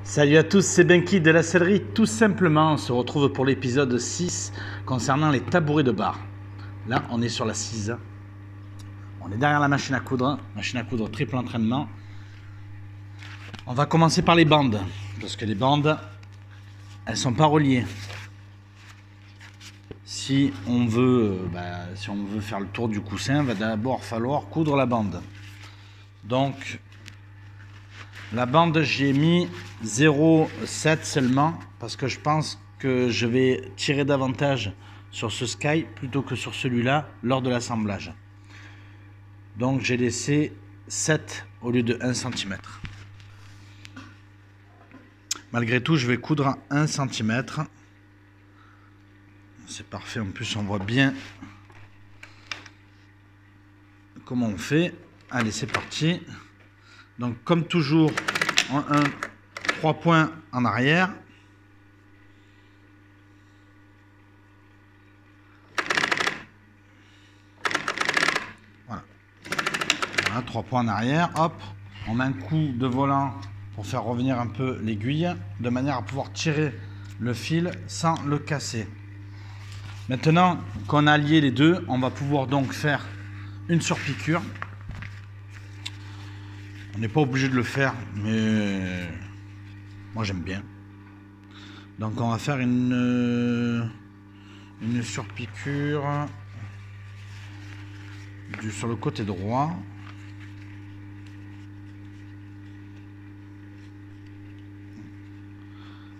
Salut à tous, c'est Benki de la sellerie. Tout simplement, on se retrouve pour l'épisode 6 concernant les tabourets de bar. Là, on est sur la 6. On est derrière la machine à coudre triple entraînement. On va commencer par les bandes, parce que les bandes, elles sont pas reliées. Si on veut faire le tour du coussin, il va d'abord falloir coudre la bande. Donc, la bande, j'ai mis 0,7 seulement parce que je pense que je vais tirer davantage sur ce Sky plutôt que sur celui-là lors de l'assemblage. Donc j'ai laissé 7 au lieu de 1 cm. Malgré tout, je vais coudre à 1 cm. C'est parfait, en plus on voit bien comment on fait. Allez, c'est parti. Donc comme toujours, en 3 points en arrière. Voilà. Voilà, 3 points en arrière. Hop, on met un coup de volant pour faire revenir un peu l'aiguille, de manière à pouvoir tirer le fil sans le casser. Maintenant qu'on a lié les deux, on va pouvoir donc faire une surpiqûre. On n'est pas obligé de le faire, mais moi j'aime bien. Donc on va faire une surpiqûre sur le côté droit.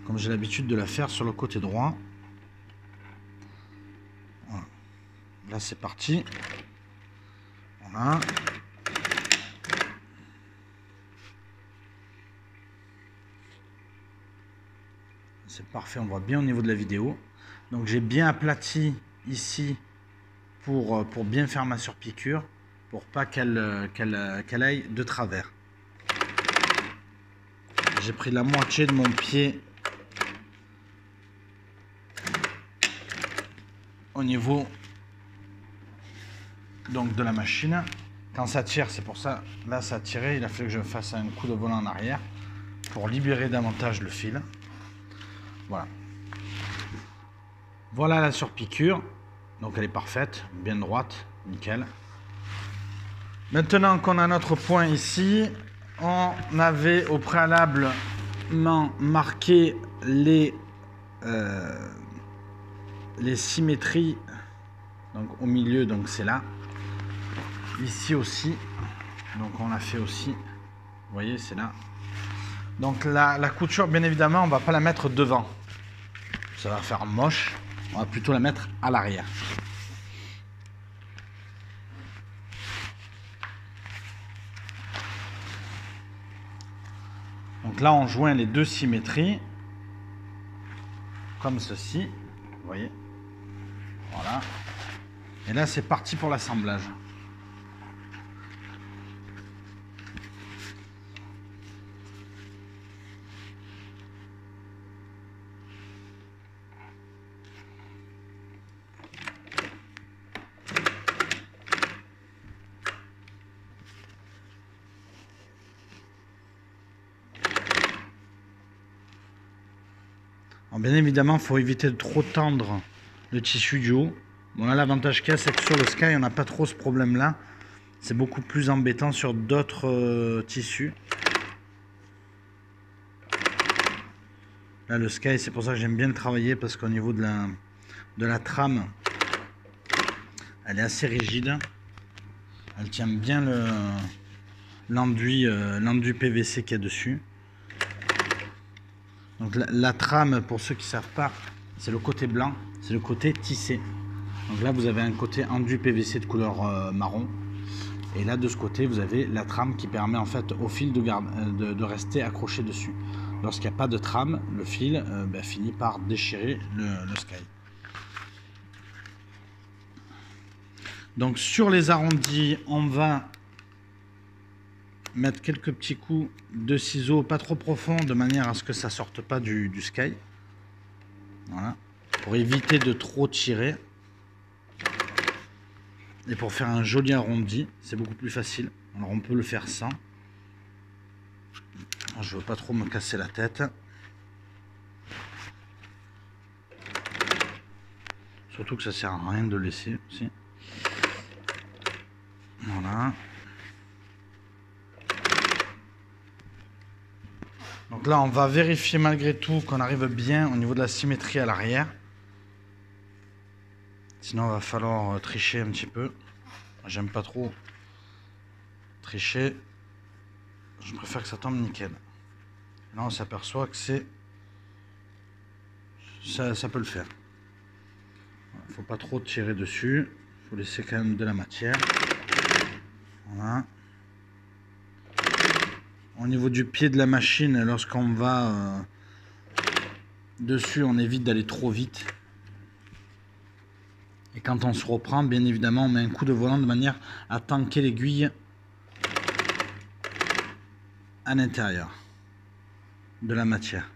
Comme j'ai l'habitude de la faire sur le côté droit. Voilà. Là c'est parti. Voilà. C'est parfait, on voit bien au niveau de la vidéo. Donc j'ai bien aplati ici pour bien faire ma surpiqûre, pour pas qu'elle aille de travers. J'ai pris la moitié de mon pied au niveau donc de la machine. Quand ça tire, c'est pour ça, là ça a tiré, il a fallu que je fasse un coup de volant en arrière pour libérer davantage le fil. Voilà. Voilà la surpiqûre. Donc elle est parfaite, bien droite, nickel. Maintenant qu'on a notre point ici, on avait au préalablement marqué les symétries. Donc au milieu, donc c'est là. Ici aussi. Donc on l'a fait aussi. Vous voyez, c'est là. Donc la couture, bien évidemment, on ne va pas la mettre devant. Ça va faire moche. On va plutôt la mettre à l'arrière. Donc là, on joint les deux symétries. Comme ceci. Vous voyez. Voilà. Et là, c'est parti pour l'assemblage. Alors bien évidemment, il faut éviter de trop tendre le tissu du haut. Bon là, l'avantage qu'il y a, c'est que sur le Sky, on n'a pas trop ce problème-là. C'est beaucoup plus embêtant sur d'autres tissus. Là, le Sky, c'est pour ça que j'aime bien le travailler, parce qu'au niveau de la trame, elle est assez rigide. Elle tient bien l'enduit PVC qu'il y a dessus. Donc la trame, pour ceux qui ne savent pas, c'est le côté blanc, c'est le côté tissé. Donc là, vous avez un côté enduit PVC de couleur marron. Et là, de ce côté, vous avez la trame qui permet en fait au fil de rester accroché dessus. Lorsqu'il n'y a pas de trame, le fil finit par déchirer le Sky. Donc sur les arrondis, on va mettre quelques petits coups de ciseaux, pas trop profonds, de manière à ce que ça sorte pas du Sky. Voilà. Pour éviter de trop tirer. Et pour faire un joli arrondi, c'est beaucoup plus facile. Alors on peut le faire sans. Je veux pas trop me casser la tête. Surtout que ça sert à rien de laisser aussi. Voilà. Donc là, on va vérifier malgré tout qu'on arrive bien au niveau de la symétrie à l'arrière. Sinon, il va falloir tricher un petit peu. J'aime pas trop tricher. Je préfère que ça tombe nickel. Là, on s'aperçoit que c'est... Ça peut le faire. Il ne faut pas trop tirer dessus. Il faut laisser quand même de la matière. Voilà. Au niveau du pied de la machine, lorsqu'on va dessus, on évite d'aller trop vite. Et quand on se reprend, bien évidemment, on met un coup de volant de manière à tanker l'aiguille à l'intérieur de la matière.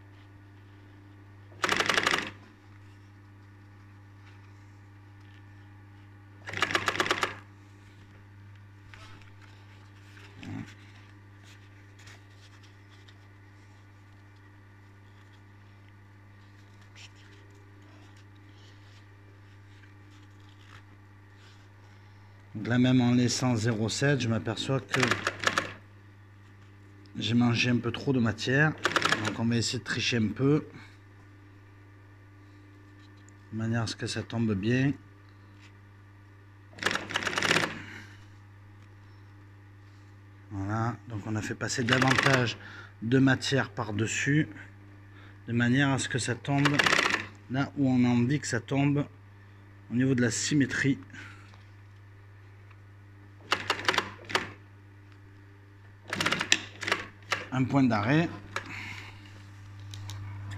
Donc là, même en laissant 0,7, je m'aperçois que j'ai mangé un peu trop de matière. Donc on va essayer de tricher un peu. De manière à ce que ça tombe bien. Voilà, donc on a fait passer davantage de matière par-dessus. De manière à ce que ça tombe là où on a envie que ça tombe. Au niveau de la symétrie. Un point d'arrêt.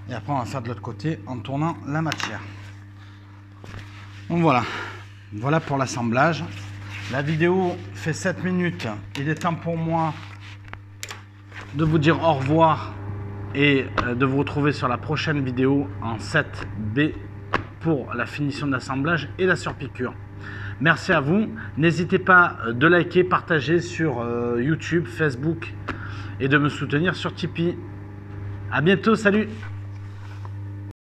Et après on va faire de l'autre côté en tournant la matière. Donc voilà. Voilà pour l'assemblage. La vidéo fait 7 minutes. Il est temps pour moi de vous dire au revoir et de vous retrouver sur la prochaine vidéo en 7B pour la finition d'assemblage et la surpiqûre. Merci à vous. N'hésitez pas de liker, partager sur YouTube, Facebook et de me soutenir sur Tipeee. À bientôt, salut!